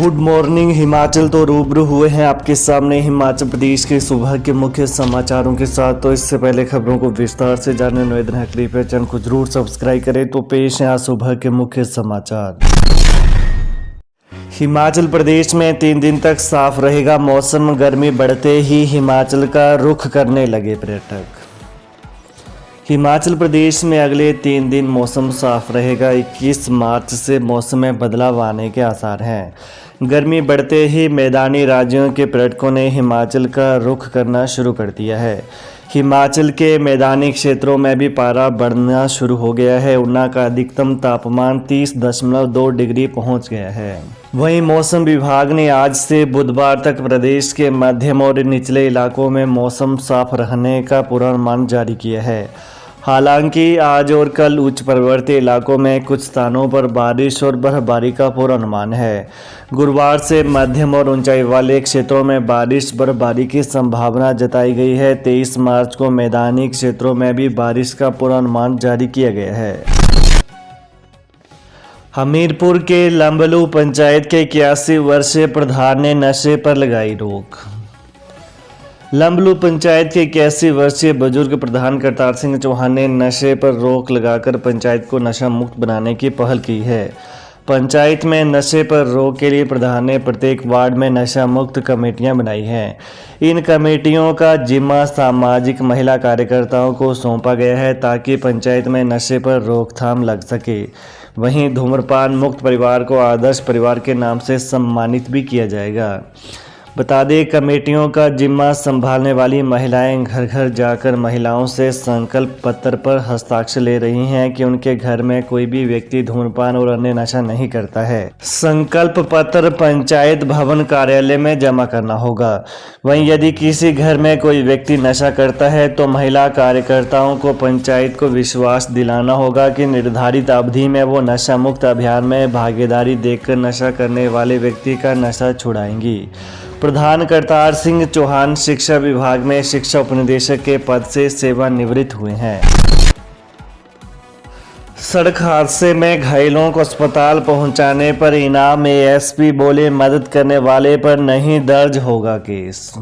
Good morning Himachal. तो रूबरू हुए हैं आपके सामने हिमाचल प्रदेश के सुबह के मुख्य समाचारों के साथ। तो इससे पहले खबरों को विस्तार से जानने निवेदन है कृपया चैनल को जरूर सब्सक्राइब करें। तो पेश है आज सुबह के मुख्य समाचार। हिमाचल प्रदेश में 3 दिन तक साफ रहेगा मौसम, गर्मी बढ़ते ही हिमाचल का रुख करने लगे पर्यटक। हिमाचल प्रदेश में अगले 3 दिन मौसम साफ रहेगा। 21 मार्च से मौसम में बदलाव आने के आसार हैं। गर्मी बढ़ते ही मैदानी राज्यों के पर्यटकों ने हिमाचल का रुख करना शुरू कर दिया है। हिमाचल के मैदानी क्षेत्रों में भी पारा बढ़ना शुरू हो गया है। ऊना का अधिकतम तापमान 30.2 डिग्री पहुंच गया है। वहीं मौसम विभाग ने आज से बुधवार तक प्रदेश के मध्यम और निचले इलाकों में मौसम साफ रहने का पूर्वानुमान जारी किया है। हालांकि आज और कल उच्च पर्वतीय इलाकों में कुछ स्थानों पर बारिश और बर्फबारी का पूर्वानुमान है। गुरुवार से मध्यम और ऊंचाई वाले क्षेत्रों में बारिश बर्फबारी की संभावना जताई गई है। 23 मार्च को मैदानी क्षेत्रों में भी बारिश का पूर्वानुमान जारी किया गया है। हमीरपुर के लंबलू पंचायत के 81 वर्षीय प्रधान ने नशे पर लगाई रोक। लंबलू पंचायत के 81 वर्षीय बुजुर्ग प्रधान करतार सिंह चौहान ने नशे पर रोक लगाकर पंचायत को नशा मुक्त बनाने की पहल की है। पंचायत में नशे पर रोक के लिए प्रधान ने प्रत्येक वार्ड में नशा मुक्त कमेटियां बनाई हैं। इन कमेटियों का जिम्मा सामाजिक महिला कार्यकर्ताओं को सौंपा गया है ताकि पंचायत में नशे पर रोकथाम लग सके। वहीं धूम्रपान मुक्त परिवार को आदर्श परिवार के नाम से सम्मानित भी किया जाएगा। बता दें, कमेटियों का जिम्मा संभालने वाली महिलाएं घर घर जाकर महिलाओं से संकल्प पत्र पर हस्ताक्षर ले रही हैं कि उनके घर में कोई भी व्यक्ति धूम्रपान और अन्य नशा नहीं करता है। संकल्प पत्र पंचायत भवन कार्यालय में जमा करना होगा। वहीं यदि किसी घर में कोई व्यक्ति नशा करता है तो महिला कार्यकर्ताओं को पंचायत को विश्वास दिलाना होगा कि निर्धारित अवधि में वो नशा मुक्त अभियान में भागीदारी देकर नशा करने वाले व्यक्ति का नशा छुड़ाएंगी। प्रधान करतार सिंह चौहान शिक्षा विभाग में शिक्षा उपनिदेशक के पद से सेवानिवृत्त हुए हैं। सड़क हादसे में घायलों को अस्पताल पहुंचाने पर इनाम। एएसपी बोले मदद करने वाले पर नहीं दर्ज होगा केस।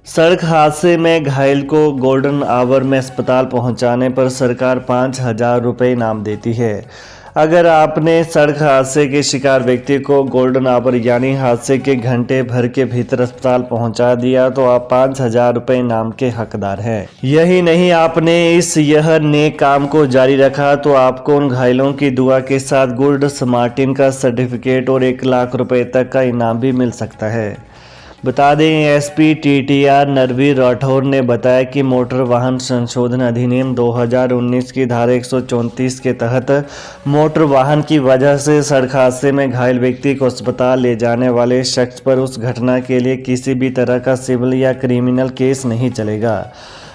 सड़क हादसे में घायल को गोल्डन आवर में अस्पताल पहुंचाने पर सरकार 5,000 रुपये इनाम देती है। अगर आपने सड़क हादसे के शिकार व्यक्ति को गोल्डन आवर यानी हादसे के घंटे भर के भीतर अस्पताल पहुंचा दिया तो आप 5,000 रुपये इनाम के हकदार हैं। यही नहीं, आपने यह नेक काम को जारी रखा तो आपको उन घायलों की दुआ के साथ गोल्ड स्मार्टिन का सर्टिफिकेट और 1 लाख रुपए तक का इनाम भी मिल सकता है। बता दें, एसपी टीटीआर नरवीर राठौर ने बताया कि मोटर वाहन संशोधन अधिनियम 2019 की धारा 134 के तहत मोटर वाहन की वजह से सड़क हादसे में घायल व्यक्ति को अस्पताल ले जाने वाले शख्स पर उस घटना के लिए किसी भी तरह का सिविल या क्रिमिनल केस नहीं चलेगा।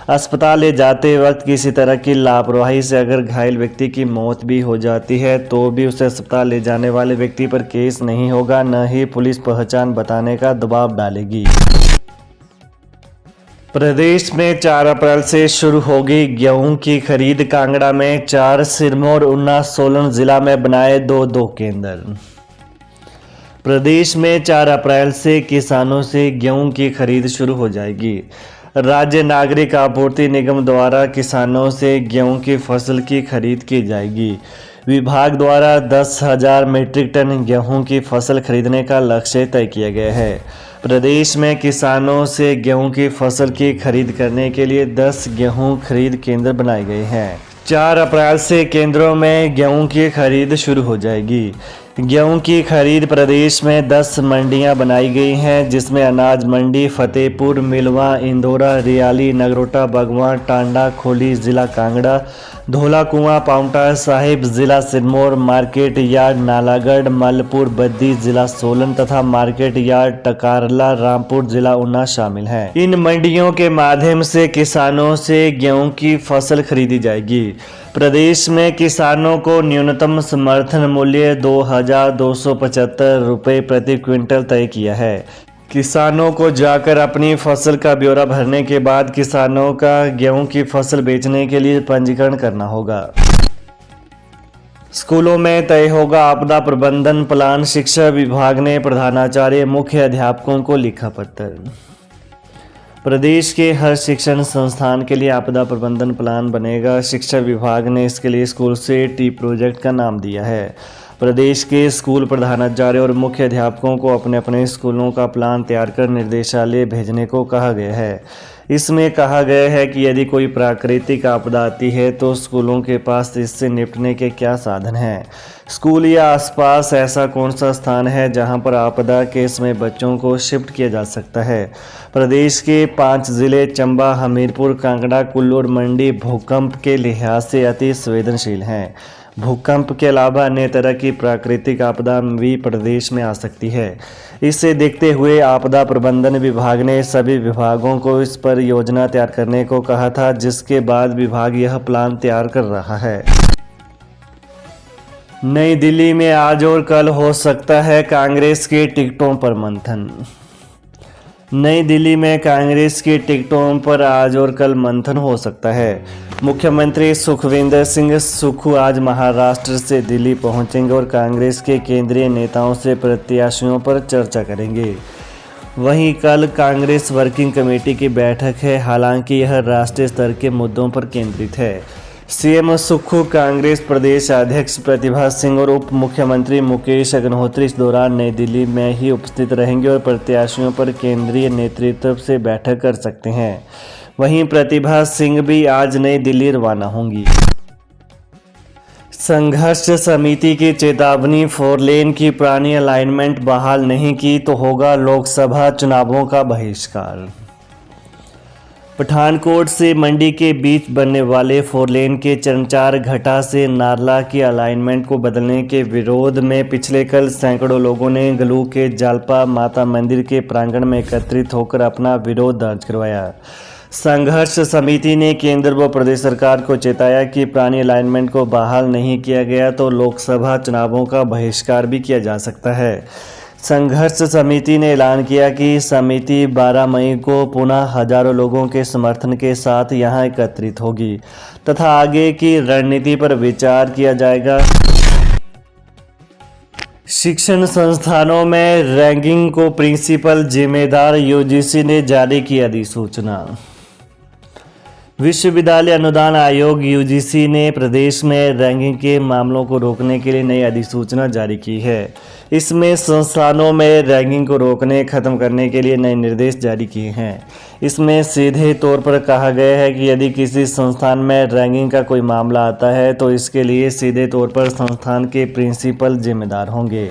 अस्पताल ले जाते वक्त किसी तरह की लापरवाही से अगर घायल व्यक्ति की मौत भी हो जाती है तो भी उसे अस्पताल ले जाने वाले व्यक्ति पर केस नहीं होगा, न ही पुलिस पहचान बताने का दबाव डालेगी। प्रदेश में 4 अप्रैल से शुरू होगी गेहूं की खरीद। कांगड़ा में 4, सिरमौर, ऊना, सोलन जिला में बनाए 2 केंद्र। प्रदेश में 4 अप्रैल से किसानों से गेहूं की खरीद शुरू हो जाएगी। राज्य नागरिक आपूर्ति निगम द्वारा किसानों से गेहूं की फसल की खरीद की जाएगी। विभाग द्वारा 10,000 मीट्रिक टन गेहूं की फसल खरीदने का लक्ष्य तय किया गया है। प्रदेश में किसानों से गेहूं की फसल की खरीद करने के लिए 10 गेहूं खरीद केंद्र बनाए गए हैं। 4 अप्रैल से केंद्रों में गेहूं की खरीद शुरू हो जाएगी। गेहूं की खरीद प्रदेश में 10 मंडियां बनाई गई हैं, जिसमें अनाज मंडी फतेहपुर, मिलवा, इंदौरा, रियाली, नगरोटा, बगवां, टांडा, खोली जिला कांगड़ा, धोला कुआं, पांवटा साहिब जिला सिरमौर, मार्केट यार्ड नालागढ़, मलपुर बद्दी जिला सोलन तथा मार्केट यार्ड टकारला रामपुर जिला ऊना शामिल हैं। इन मंडियों के माध्यम से किसानों से गेहूं की फसल खरीदी जाएगी। प्रदेश में किसानों को न्यूनतम समर्थन मूल्य 2,275 रुपये प्रति क्विंटल तय किया है। किसानों को जाकर अपनी फसल का ब्यौरा भरने के बाद किसानों का गेहूं की फसल बेचने के लिए पंजीकरण करना होगा। स्कूलों में तय होगा आपदा प्रबंधन प्लान। शिक्षा विभाग ने प्रधानाचार्य मुख्य अध्यापकों को लिखा पत्र। प्रदेश के हर शिक्षण संस्थान के लिए आपदा प्रबंधन प्लान बनेगा। शिक्षा विभाग ने इसके लिए स्कूल से टी प्रोजेक्ट का नाम दिया है। प्रदेश के स्कूल प्रधानाचार्य और मुख्य अध्यापकों को अपने अपने स्कूलों का प्लान तैयार कर निर्देशालय भेजने को कहा गया है। इसमें कहा गया है कि यदि कोई प्राकृतिक आपदा आती है तो स्कूलों के पास इससे निपटने के क्या साधन हैं। स्कूल या आसपास ऐसा कौन सा स्थान है जहां पर आपदा के समय बच्चों को शिफ्ट किया जा सकता है। प्रदेश के 5 जिले चंबा, हमीरपुर, कांगड़ा, कुल्लू और मंडी भूकंप के लिहाज से अति संवेदनशील हैं। भूकंप के अलावा अन्य तरह की प्राकृतिक आपदा भी प्रदेश में आ सकती है। इसे देखते हुए आपदा प्रबंधन विभाग ने सभी विभागों को इस पर योजना तैयार करने को कहा था, जिसके बाद विभाग यह प्लान तैयार कर रहा है। नई दिल्ली में आज और कल हो सकता है कांग्रेस के टिकटों पर मंथन। नई दिल्ली में कांग्रेस की टिकटों पर आज और कल मंथन हो सकता है। मुख्यमंत्री सुखविंदर सिंह सुक्खू आज महाराष्ट्र से दिल्ली पहुंचेंगे और कांग्रेस के केंद्रीय नेताओं से प्रत्याशियों पर चर्चा करेंगे। वहीं कल कांग्रेस वर्किंग कमेटी की बैठक है। हालांकि यह राष्ट्रीय स्तर के मुद्दों पर केंद्रित है। सीएम सुक्खू, कांग्रेस प्रदेश अध्यक्ष प्रतिभा सिंह और उप मुख्यमंत्री मुकेश अग्निहोत्री इस दौरान नई दिल्ली में ही उपस्थित रहेंगे और प्रत्याशियों पर केंद्रीय नेतृत्व से बैठक कर सकते हैं। वहीं प्रतिभा सिंह भी आज नई दिल्ली रवाना होंगी। संघर्ष समिति की चेतावनी, 4 लेन की पुरानी अलाइनमेंट बहाल नहीं की तो होगा लोकसभा चुनावों का बहिष्कार। पठानकोट से मंडी के बीच बनने वाले 4 लेन के चरणचार घाटा से नारला की अलाइनमेंट को बदलने के विरोध में पिछले कल सैकड़ों लोगों ने गलू के जालपा माता मंदिर के प्रांगण में एकत्रित होकर अपना विरोध दर्ज करवाया। संघर्ष समिति ने केंद्र व प्रदेश सरकार को चेताया कि पुरानी अलाइनमेंट को बहाल नहीं किया गया तो लोकसभा चुनावों का बहिष्कार भी किया जा सकता है। संघर्ष समिति ने ऐलान किया कि समिति 12 मई को पुनः हजारों लोगों के समर्थन के साथ यहां एकत्रित होगी तथा आगे की रणनीति पर विचार किया जाएगा। शिक्षण संस्थानों में रैंकिंग को प्रिंसिपल जिम्मेदार, यूजीसी ने जारी की अधिसूचना। विश्वविद्यालय अनुदान आयोग यूजीसी ने प्रदेश में रैंकिंग के मामलों को रोकने के लिए नई अधिसूचना जारी की है। इसमें संस्थानों में रैंकिंग को रोकने खत्म करने के लिए नए निर्देश जारी किए हैं। इसमें सीधे तौर पर कहा गया है कि यदि किसी संस्थान में रैंकिंग का कोई मामला आता है तो इसके लिए सीधे तौर पर संस्थान के प्रिंसिपल जिम्मेदार होंगे।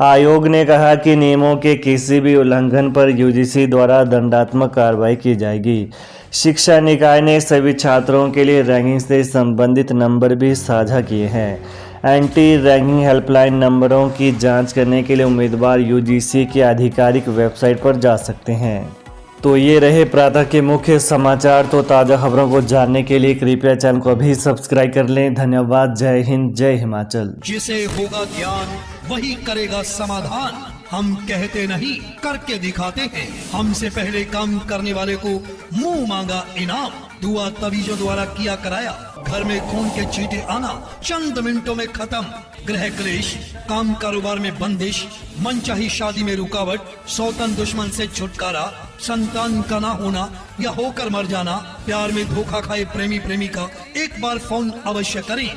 आयोग ने कहा कि नियमों के किसी भी उल्लंघन पर यूजीसी द्वारा दंडात्मक कार्रवाई की जाएगी। शिक्षा निकाय ने सभी छात्रों के लिए रैंकिंग से संबंधित नंबर भी साझा किए हैं। एंटी रैंकिंग हेल्पलाइन नंबरों की जांच करने के लिए उम्मीदवार यूजीसी की आधिकारिक वेबसाइट पर जा सकते हैं। तो ये रहे प्रातः के मुख्य समाचार। तो ताज़ा खबरों को जानने के लिए कृपया चैनल को अभी सब्सक्राइब कर लें। धन्यवाद। जय हिंद, जय हिमाचल। जिसे होगा ज्ञान वही करेगा समाधान। हम कहते नहीं करके दिखाते हैं। हमसे पहले काम करने वाले को मुंह मांगा इनाम। दुआ तवीजों द्वारा किया कराया। घर में खून के छींटे आना चंद मिनटों में खत्म। गृह क्लेश, काम कारोबार में बंदिश, मनचाही शादी में रुकावट, सौतन दुश्मन से छुटकारा, संतान का ना होना या होकर मर जाना, प्यार में धोखा खाए प्रेमी प्रेमिका, एक बार फोन अवश्य करें।